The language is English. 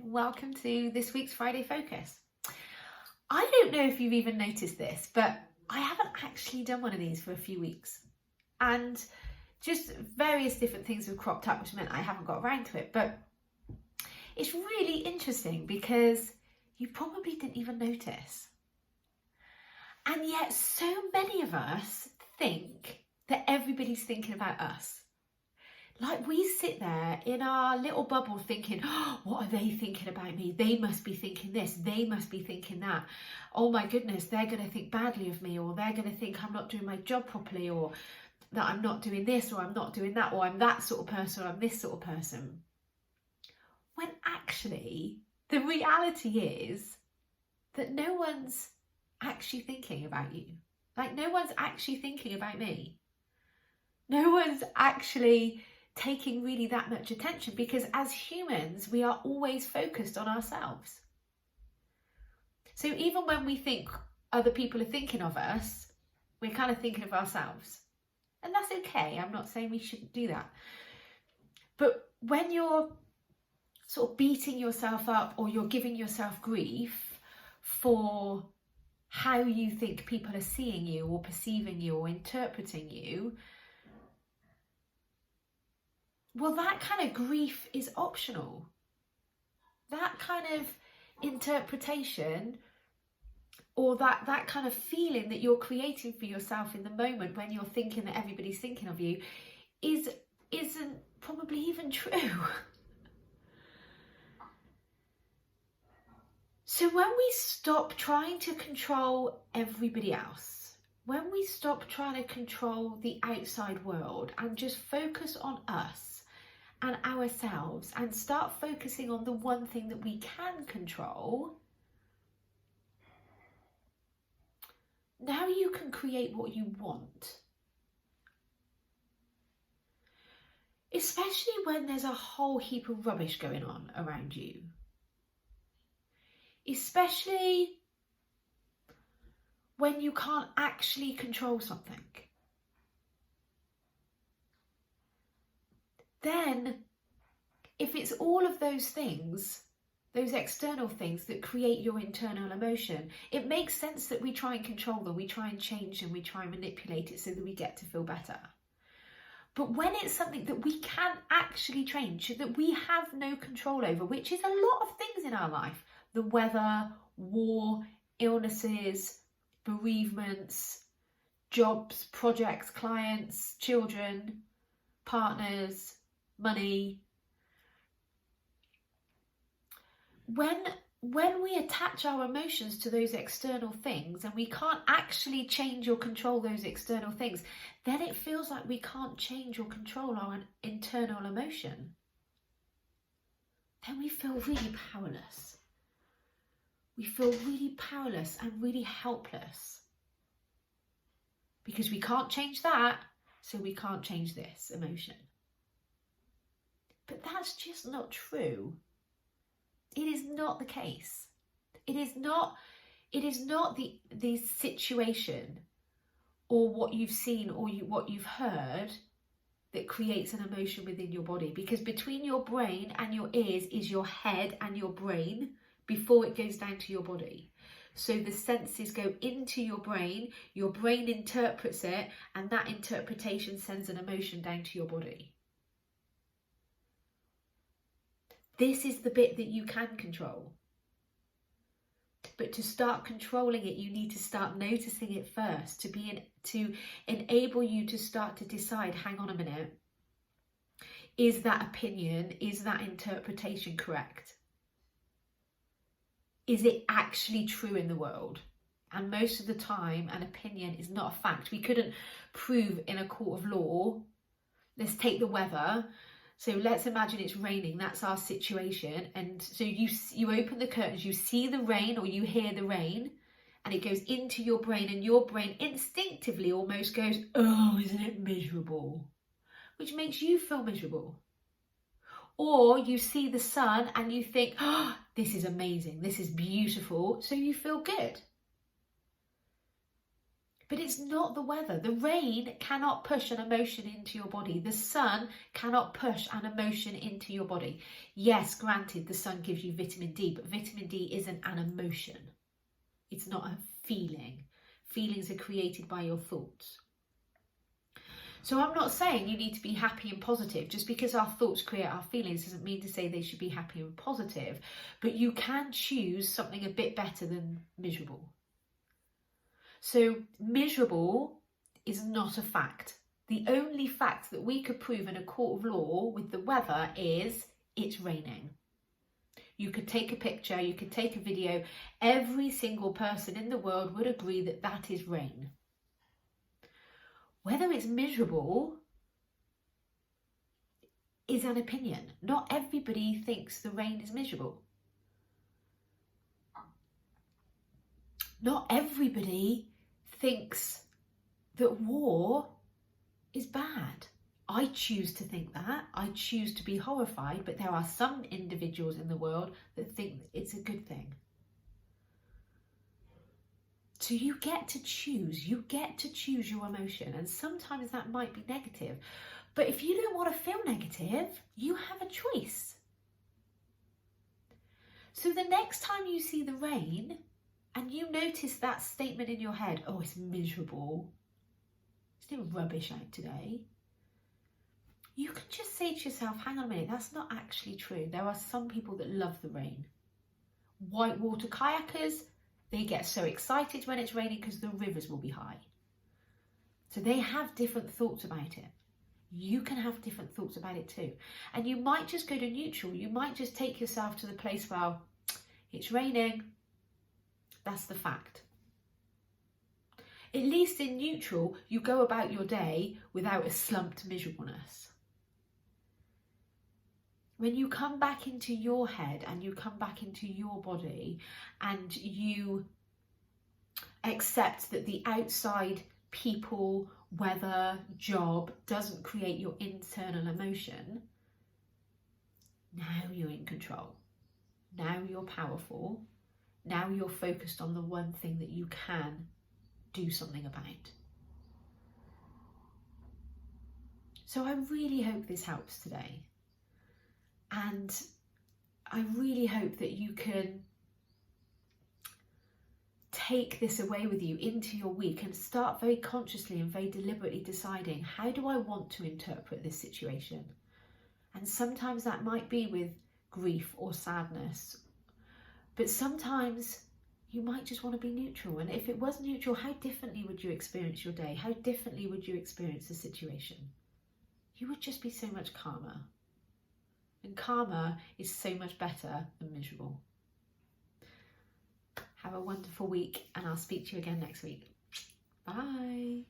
welcome to this week's Friday Focus. I don't know if you've even noticed this, but I haven't actually done one of these for a few weeks. And just various different things have cropped up, which meant I haven't got around to it. But it's really interesting because you probably didn't even notice. And yet so many of us think that everybody's thinking about us. Like we sit there in our little bubble thinking, oh, what are they thinking about me? They must be thinking this, they must be thinking that. Oh my goodness, they're going to think badly of me, or they're going to think I'm not doing my job properly, or that I'm not doing this, or I'm not doing that, or I'm that sort of person, or I'm this sort of person. When actually, the reality is that no one's actually thinking about you. Like no one's actually thinking about me. No one's actually taking really that much attention, because as humans we are always focused on ourselves. So even when we think other people are thinking of us, we're kind of thinking of ourselves, and that's okay. I'm not saying we shouldn't do that, but when you're sort of beating yourself up or you're giving yourself grief for how you think people are seeing you or perceiving you or interpreting you, well, that kind of grief is optional. That kind of interpretation or that kind of feeling that you're creating for yourself in the moment when you're thinking that everybody's thinking of you isn't probably even true. So when we stop trying to control everybody else, when we stop trying to control the outside world and just focus on us and ourselves and start focusing on the one thing that we can control, now you can create what you want. Especially when there's a whole heap of rubbish going on around you. Especially when you can't actually control something. Then, if it's all of those things, those external things that create your internal emotion, it makes sense that we try and control them, we try and change them, we try and manipulate it so that we get to feel better. But when it's something that we can't actually change, that we have no control over, which is a lot of things in our life, the weather, war, illnesses, bereavements, jobs, projects, clients, children, partners, money. When we attach our emotions to those external things and we can't actually change or control those external things, then it feels like we can't change or control our internal emotion. Then we feel really powerless. We feel really powerless and really helpless. Because we can't change that, so we can't change this emotion. But that's just not true. It is not the case. It is not the situation or what you've seen or what you've heard that creates an emotion within your body. Because between your brain and your ears is your head and your brain before it goes down to your body. So the senses go into your brain interprets it, and that interpretation sends an emotion down to your body. This is the bit that you can control. But to start controlling it, you need to start noticing it first, to enable you to start to decide, hang on a minute, is that opinion, is that interpretation correct? Is it actually true in the world? And most of the time, an opinion is not a fact. We couldn't prove in a court of law. Let's take the weather. So let's imagine it's raining, that's our situation. And so you open the curtains, you see the rain or you hear the rain, and it goes into your brain, and your brain instinctively almost goes, oh, isn't it miserable? Which makes you feel miserable. Or you see the sun and you think, oh, this is amazing, this is beautiful, so you feel good. But it's not the weather. The rain cannot push an emotion into your body. The sun cannot push an emotion into your body. Yes, granted, the sun gives you vitamin D, but vitamin D isn't an emotion. It's not a feeling. Feelings are created by your thoughts. So I'm not saying you need to be happy and positive. Just because our thoughts create our feelings doesn't mean to say they should be happy and positive. But you can choose something a bit better than miserable. So miserable is not a fact. The only fact that we could prove in a court of law with the weather is it's raining. You could take a picture, you could take a video. Every single person in the world would agree that that is rain. Whether it's miserable is an opinion. Not everybody thinks the rain is miserable. Not everybody thinks that war is bad. I choose to think that. I choose to be horrified, but there are some individuals in the world that think it's a good thing. So you get to choose. You get to choose your emotion. And sometimes that might be negative. But if you don't want to feel negative, you have a choice. So the next time you see the rain and you notice that statement in your head, oh, it's miserable, it's no rubbish out today, you can just say to yourself, hang on a minute, that's not actually true. There are some people that love the rain. Whitewater kayakers, they get so excited when it's raining because the rivers will be high. So they have different thoughts about it. You can have different thoughts about it too. And you might just go to neutral. You might just take yourself to the place where it's raining. That's the fact. At least in neutral, you go about your day without a slumped miserableness. When you come back into your head and you come back into your body and you accept that the outside people, weather, job doesn't create your internal emotion, now you're in control. Now you're powerful. Now you're focused on the one thing that you can do something about. So I really hope this helps today. And I really hope that you can take this away with you into your week and start very consciously and very deliberately deciding, how do I want to interpret this situation? And sometimes that might be with grief or sadness, but sometimes you might just want to be neutral. And if it was neutral, how differently would you experience your day? How differently would you experience the situation? You would just be so much calmer. And calmer is so much better than miserable. Have a wonderful week, and I'll speak to you again next week. Bye.